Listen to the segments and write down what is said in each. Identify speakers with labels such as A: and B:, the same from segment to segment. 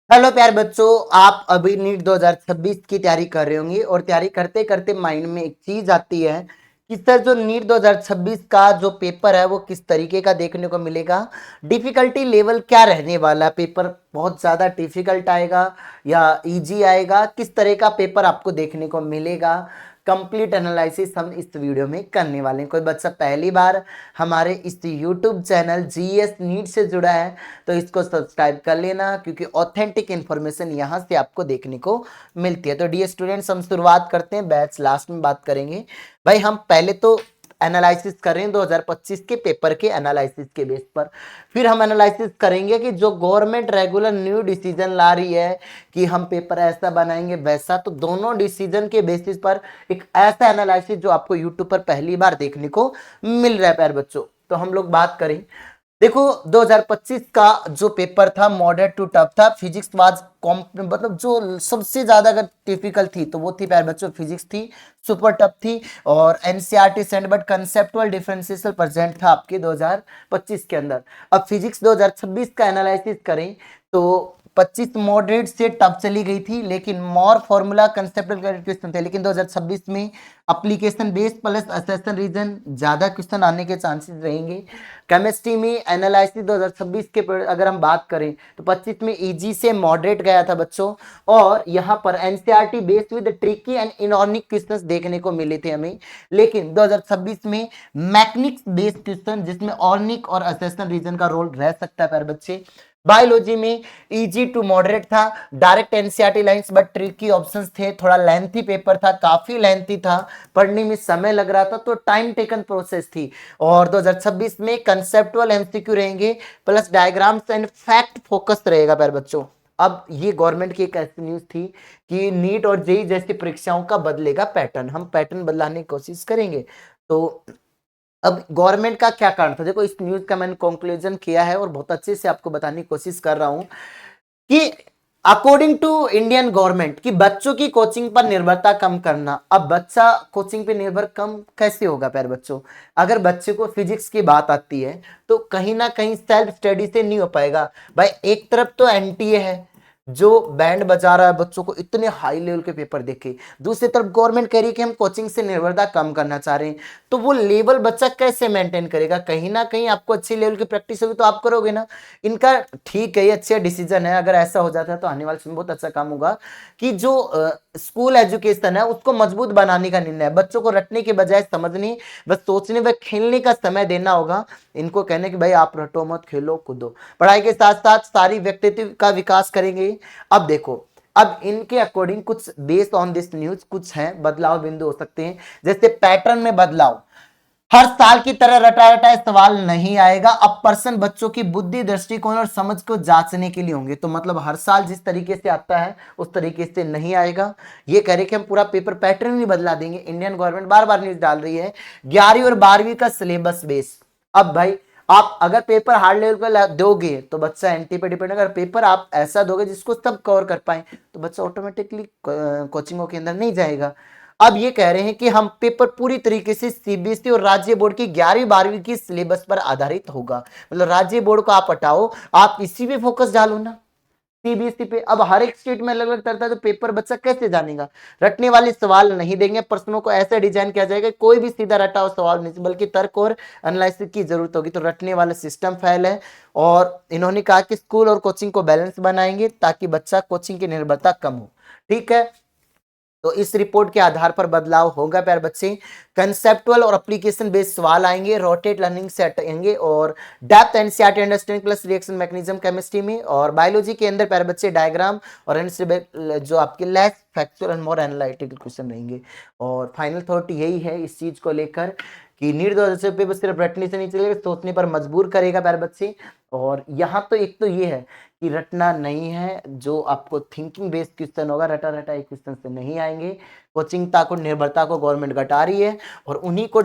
A: Hello प्यार बच्चों, आप अभी नीट 2026 की तैयारी कर रहे होंगे और तैयारी करते करते माइंड में एक चीज आती है कि सर जो नीट 2026 का जो पेपर है वो किस तरीके का देखने को मिलेगा। डिफिकल्टी लेवल क्या रहने वाला है, पेपर बहुत ज्यादा डिफिकल्ट आएगा या इजी आएगा, किस तरह का पेपर आपको देखने को मिलेगा। कंप्लीट एनालिसिस हम इस वीडियो में करने वाले हैं। कोई बच्चा पहली बार हमारे इस यूट्यूब चैनल जीएस नीट से जुड़ा है तो इसको सब्सक्राइब कर लेना, क्योंकि ऑथेंटिक इन्फॉर्मेशन यहाँ से आपको देखने को मिलती है। तो डियर स्टूडेंट्स, हम शुरुआत करते हैं, बैच लास्ट में बात करेंगे। भाई हम पहले तो एनालिसिस कर रहे हैं 2025 के पेपर के एनालिसिस के बेस पर। फिर हम एनालिसिस करेंगे कि जो गवर्नमेंट रेगुलर न्यू डिसीजन ला रही है कि हम पेपर ऐसा बनाएंगे वैसा, तो दोनों डिसीजन के बेसिस पर एक ऐसा एनालिसिस जो आपको यूट्यूब पर पहली बार देखने को मिल रहा है प्यारे बच्चों। तो हम लोग बात करें, देखो 2025 का जो पेपर था मॉडरेट टू टफ था। फिजिक्स वाज मतलब जो सबसे ज्यादा अगर डिफिकल्ट थी तो वो थी प्यारे बच्चों फिजिक्स थी, सुपर टफ थी। और NCERT send but conceptual differential present था आपके 2025 के अंदर। अब फिजिक्स 2026 का एनालिसिस करें तो 25 मॉडरेट से टफ चली गई थी, लेकिन मोर फॉर्मूला कंसेप्चुअल क्वेश्चन थे। लेकिन 2026 में application based plus assertion reason ज्यादा क्वेश्चन आने के चांसेस रहेंगे। केमिस्ट्री में एनालिसिस 2026 के अगर हम बात करें तो 25 में इजी से मॉडरेट गया था बच्चों, और यहां पर NCERT based with tricky and inorganic questions देखने को मिले थे हमें। लेकिन 2026 में मैक्निक्स बेस्ड क्वेश्चन जिसमें ऑर्निक और असेसन रीजन का रोल रह सकता है प्यारे बच्चे। बायोलॉजी में इजी टू मॉडरेट था, direct NCERT lines but tricky options थे, थोड़ा लेंथी पेपर था, काफी लेंथी था, पढ़ने में समय लग रहा था, तो टाइम टेकन प्रोसेस थी। और 2026 में कंसेप्चुअल एमसीक्यू रहेंगे plus diagrams and fact focus रहेगा प्यारे बच्चों। अब ये गवर्नमेंट की एक ऐसी न्यूज थी कि नीट और जेई जैसी परीक्षाओं का बदलेगा पैटर्न, हम पैटर्न बदलाने की कोशिश करेंगे। तो अब गवर्नमेंट का क्या कारण था, देखो इस न्यूज का मैंने कंक्लूजन किया है और बहुत अच्छे से आपको बताने की कोशिश कर रहा हूं कि अकॉर्डिंग टू इंडियन गवर्नमेंट कि बच्चों की कोचिंग पर निर्भरता कम करना। अब बच्चा कोचिंग पे निर्भर कम कैसे होगा प्यारे बच्चों, अगर बच्चे को फिजिक्स की बात आती है तो कहीं ना कहीं सेल्फ स्टडी से नहीं हो पाएगा। भाई एक तरफ तो एनटीए है जो बैंड बजा रहा है बच्चों को इतने हाई लेवल के पेपर देके, दूसरी तरफ गवर्नमेंट कह रही है कि हम कोचिंग से निर्भरता कम करना चाह रहे हैं। तो वो लेवल बच्चा कैसे मेंटेन करेगा, कहीं ना कहीं आपको अच्छी लेवल की प्रैक्टिस होगी तो आप करोगे ना। इनका ठीक है, ये अच्छा डिसीजन है, अगर ऐसा हो जाता है तो आने वाले समय बहुत अच्छा काम होगा कि जो स्कूल एजुकेशन है उसको मजबूत बनाने का निर्णय है। बच्चों को रटने के बजाय समझने, बस सोचने व खेलने का समय देना होगा। इनको कहने कि भाई आप रटो मत, खेलो कूदो, पढ़ाई के साथ साथ सारी व्यक्तित्व का विकास करेंगे। अब देखो, अब इनके अकॉर्डिंग कुछ बेस्ड ऑन दिस न्यूज कुछ है बदलाव बिंदु हो सकते हैं, जैसे पैटर्न में बदलाव। हर साल की तरह रटा रटाए सवाल नहीं आएगा, अब पर्सन बच्चों की बुद्धि, दृष्टिकोण और समझ को जांचने के लिए होंगे। तो मतलब हर साल जिस तरीके से आता है उस तरीके से नहीं आएगा। ये कह रहे कि हम पूरा पेपर पैटर्न ही बदला देंगे। इंडियन गवर्नमेंट बार बार न्यूज डाल रही है 11वीं और 12वीं का सिलेबस बेस। अब भाई आप अगर पेपर हार्ड लेवल का दोगे तो बच्चा एनटी पे डिपेंड, अगर पेपर आप ऐसा दोगे जिसको सब कवर कर पाए तो बच्चा ऑटोमेटिकली कोचिंगों के अंदर नहीं जाएगा। अब ये कह रहे हैं कि हम पेपर पूरी तरीके से सीबीएसई और राज्य बोर्ड की 11वीं 12वीं की सिलेबस पर आधारित होगा। मतलब राज्य बोर्ड को आप हटाओ, आप इसी पे फोकस डालो ना, सीबीएसई पे। अब हर एक स्टेट में अलग अलग तरह है तो पेपर बच्चा कैसे जानेगा। रटने वाले सवाल नहीं देंगे, प्रश्नों को ऐसे डिजाइन किया जाएगा कोई भी सीधा रटा हुआ सवाल नहीं, बल्कि तर्क और एनालिसिस की जरूरत होगी। तो रटने वाला सिस्टम फेल है। और इन्होंने कहा कि स्कूल और कोचिंग को बैलेंस बनाएंगे ताकि बच्चा कोचिंग की निर्भरता कम हो। ठीक है, तो इस रिपोर्ट के आधार पर बदलाव होगा प्यारे बच्चे। कंसेप्चुअल और एप्लीकेशन बेस्ड सवाल आएंगे, रोटेट लर्निंग से हटेंगे, और depth NCERT understanding plus reaction mechanism chemistry में। और बायोलॉजी के अंदर प्यारे बच्चे डायग्राम और जो आपके less factual and more analytical question रहेंगे। और फाइनल थॉट यही है इस चीज को लेकर कि नीट 2026 पेपर सिर्फ रटने से नहीं चलेगा, सोचने पर मजबूर करेगा प्यारे बच्चे। और यहाँ तो एक तो ये है कि रटना नहीं है, जो आपको थिंकिंग बेस्ड क्वेश्चन होगा, रटा रटा एक क्वेश्चन से नहीं आएंगे। कोचिंगता को, निर्भरता को गवर्नमेंट घटा रही है और उन्हीं को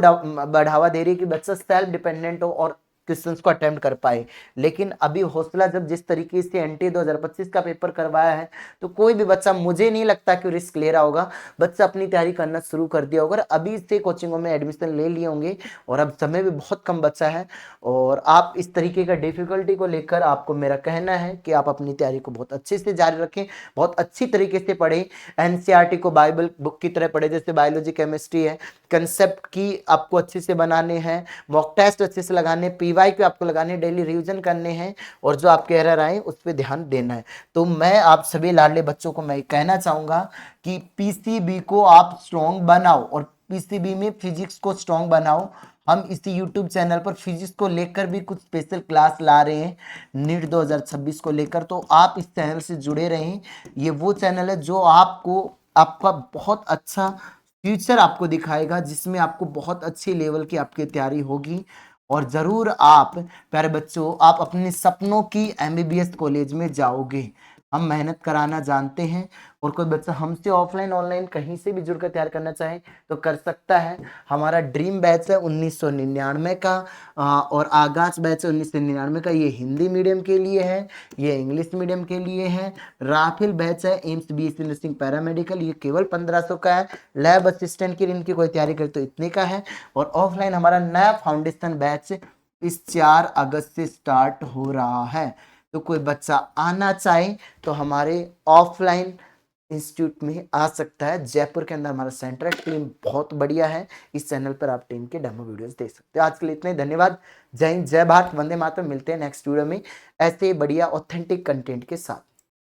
A: बढ़ावा दे रही है कि बच्चा सेल्फ डिपेंडेंट हो और क्वेश्चंस को अटेम्प्ट कर पाए। लेकिन अभी हौसला जब जिस तरीके से एनटी 2025 का पेपर करवाया है, तो कोई भी बच्चा, मुझे नहीं लगता कि रिस्क ले रहा होगा। बच्चा अपनी तैयारी करना शुरू कर दिया होगा, अभी से कोचिंगों में एडमिशन ले लिए होंगे और अब समय भी बहुत कम बचा है। और आप इस तरीके का डिफिकल्टी को लेकर, आपको मेरा कहना है कि आप अपनी तैयारी को बहुत अच्छे से जारी रखें, बहुत अच्छी तरीके से पढ़ें। एनसीईआरटी को बाइबल बुक की तरह पढ़े, जैसे बायोलॉजी केमिस्ट्री है, कंसेप्ट की आपको अच्छे से बनाने हैं, मॉक टेस्ट अच्छे से लगाने, पीवाई पे आपको लगाने, डेली रिवीजन करने हैं और जो आपके एरर आए उस पर ध्यान देना है। तो मैं आप सभी लाडले बच्चों को मैं कहना चाहूंगा कि पीसीबी को आप स्ट्रॉन्ग बनाओ और पीसीबी में फिजिक्स को स्ट्रॉन्ग बनाओ। हम इसी यूट्यूब चैनल पर फिजिक्स को लेकर भी कुछ स्पेशल क्लास ला रहे हैं नीट 2026 को लेकर, तो आप इस चैनल से जुड़े रहें। ये वो चैनल है जो आपको आपका बहुत अच्छा फ्यूचर आपको दिखाएगा, जिसमें आपको बहुत अच्छी लेवल की आपकी तैयारी होगी। और जरूर आप प्यारे बच्चों, आप अपने सपनों की एमबीबीएस कॉलेज में जाओगे। हम मेहनत कराना जानते हैं और कोई बच्चा हमसे ऑफलाइन ऑनलाइन कहीं से भी जुड़कर तैयार करना चाहे तो कर सकता है। हमारा ड्रीम बैच है 1999 का और आगाज बैच है 1999 का। ये हिंदी मीडियम के लिए है, ये इंग्लिश मीडियम के लिए है। राफेल बैच है एम्स बीएससी नर्सिंग पैरामेडिकल, ये केवल 1500 का है। लैब असिस्टेंट की इनकी कोई तैयारी करे तो इतने का है। और ऑफलाइन हमारा नया फाउंडेशन बैच इस 4 अगस्त से स्टार्ट हो रहा है। तो कोई बच्चा आना चाहे तो हमारे ऑफलाइन इंस्टीट्यूट में आ सकता है। जयपुर के अंदर हमारा सेंटर है, टीम बहुत बढ़िया है। इस चैनल पर आप टीम के डेमो वीडियोस देख सकते हो। आज के लिए इतने, धन्यवाद। जय हिंद, जय भारत, वंदे मातरम। मिलते हैं नेक्स्ट वीडियो में ऐसे बढ़िया ऑथेंटिक कंटेंट के साथ।